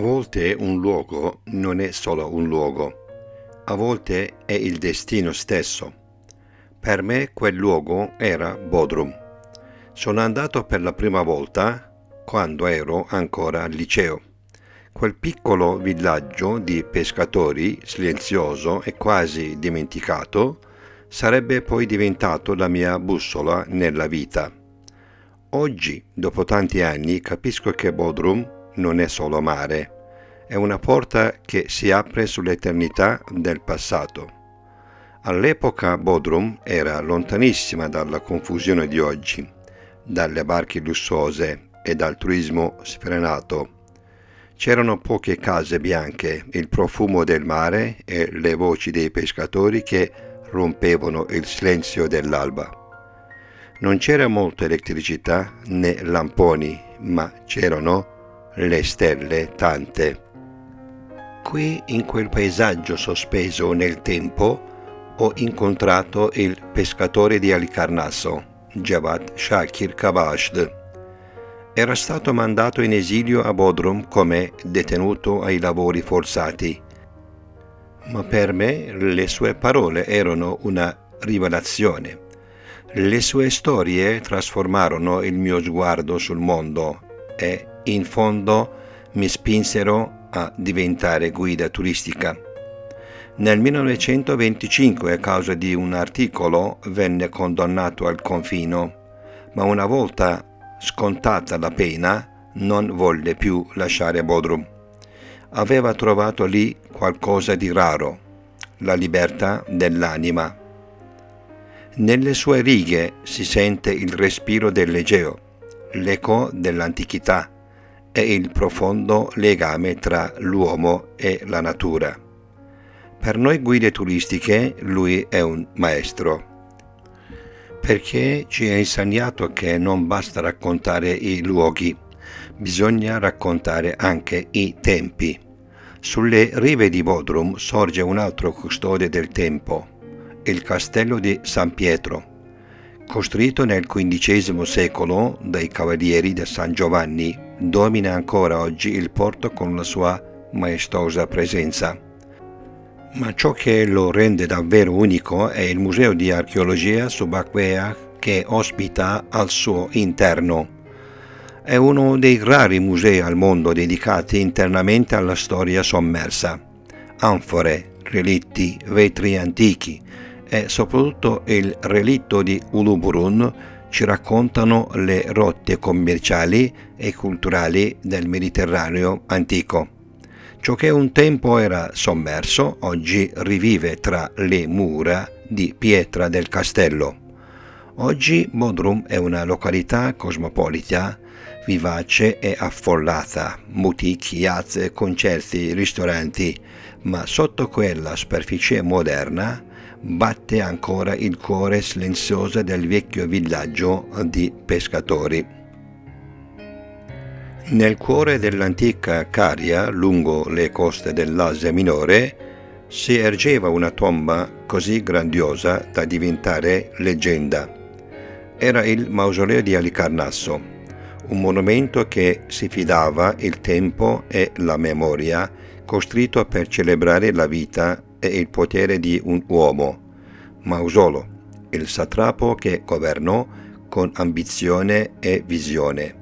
volte un luogo non è solo un luogo, a volte è il destino stesso. Per me quel luogo era Bodrum. Sono andato per la prima volta quando ero ancora al liceo. Quel piccolo villaggio di pescatori, silenzioso e quasi dimenticato, sarebbe poi diventato la mia bussola nella vita. Oggi, dopo tanti anni, capisco che Bodrum non è solo mare, è una porta che si apre sull'eternità del passato. All'epoca Bodrum era lontanissima dalla confusione di oggi, dalle barche lussuose e dal turismo sfrenato. C'erano poche case bianche, il profumo del mare e le voci dei pescatori che rompevano il silenzio dell'alba. Non c'era molta elettricità né lamponi, ma c'erano le stelle tante. Qui, in quel paesaggio sospeso nel tempo, ho incontrato il pescatore di Halicarnasso, Javad Shakir Kavashd. Era stato mandato in esilio a Bodrum come detenuto ai lavori forzati. Ma per me le sue parole erano una rivelazione. Le sue storie trasformarono il mio sguardo sul mondo e, in fondo, mi spinsero a diventare guida turistica. Nel 1925, a causa di un articolo, venne condannato al confino, ma una volta scontata la pena non volle più lasciare Bodrum. Aveva trovato lì qualcosa di raro, la libertà dell'anima. Nelle sue righe si sente il respiro dell'Egeo, l'eco dell'antichità e il profondo legame tra l'uomo e la natura. Per noi guide turistiche lui è un maestro, perché ci ha insegnato che non basta raccontare i luoghi, bisogna raccontare anche i tempi. Sulle rive di Bodrum sorge un altro custode del tempo, il castello di San Pietro, costruito nel XV secolo dai cavalieri di San Giovanni, domina ancora oggi il porto con la sua maestosa presenza. Ma ciò che lo rende davvero unico è il museo di archeologia subacquea che ospita al suo interno. È uno dei rari musei al mondo dedicati internamente alla storia sommersa. Anfore, relitti, vetri antichi e soprattutto il relitto di Uluburun ci raccontano le rotte commerciali e culturali del Mediterraneo antico. Ciò che un tempo era sommerso, oggi rivive tra le mura di pietra del castello. Oggi Bodrum è una località cosmopolita, vivace e affollata, boutique, piazze, concerti, ristoranti, ma sotto quella superficie moderna batte ancora il cuore silenzioso del vecchio villaggio di pescatori. Nel cuore dell'antica Caria, lungo le coste dell'Asia Minore, si ergeva una tomba così grandiosa da diventare leggenda. Era il mausoleo di Halicarnasso, un monumento che si fidava il tempo e la memoria, costruito per celebrare la vita e il potere di un uomo, Mausolo, il satrapo che governò con ambizione e visione.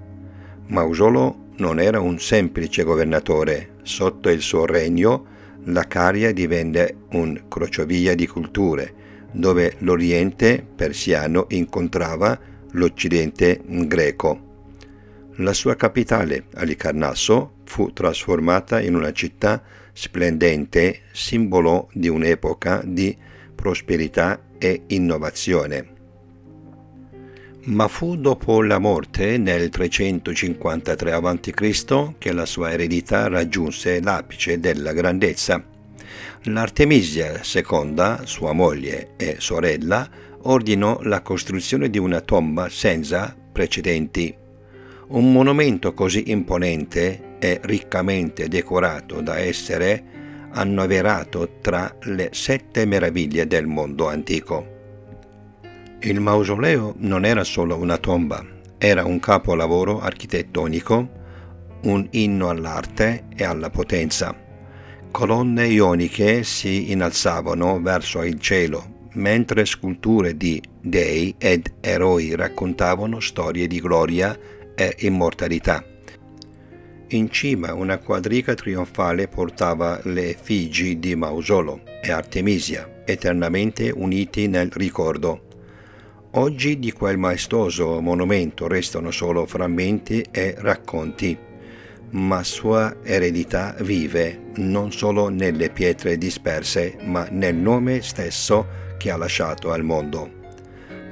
Mausolo non era un semplice governatore. Sotto il suo regno la Caria divenne un crocevia di culture, dove l'Oriente persiano incontrava l'Occidente greco. La sua capitale, Halicarnasso, fu trasformata in una città splendente, simbolo di un'epoca di prosperità e innovazione. Ma fu dopo la morte nel 353 a.C. che la sua eredità raggiunse l'apice della grandezza. L'Artemisia II, sua moglie e sorella, ordinò la costruzione di una tomba senza precedenti. Un monumento così imponente e riccamente decorato da essere annoverato tra le 7 meraviglie del mondo antico. Il mausoleo non era solo una tomba, era un capolavoro architettonico un inno all'arte e alla potenza. Colonne ioniche si innalzavano verso il cielo, mentre sculture di dei ed eroi raccontavano storie di gloria e immortalità. In cima una quadriga trionfale portava le effigi di Mausolo e Artemisia, eternamente uniti nel ricordo. Oggi di quel maestoso monumento restano solo frammenti e racconti, ma sua eredità vive non solo nelle pietre disperse, ma nel nome stesso che ha lasciato al mondo.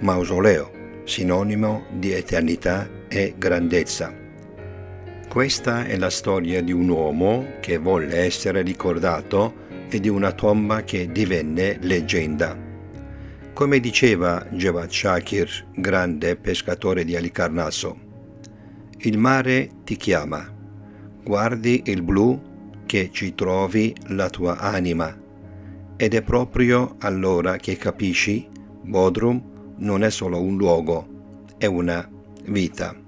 Mausoleo, sinonimo di eternità e grandezza. Questa è la storia di un uomo che volle essere ricordato e di una tomba che divenne leggenda. Come diceva Djevat Shakir, grande pescatore di Halicarnasso, il mare ti chiama, guardi il blu che ci trovi la tua anima, ed è proprio allora che capisci, Bodrum non è solo un luogo, è una vita.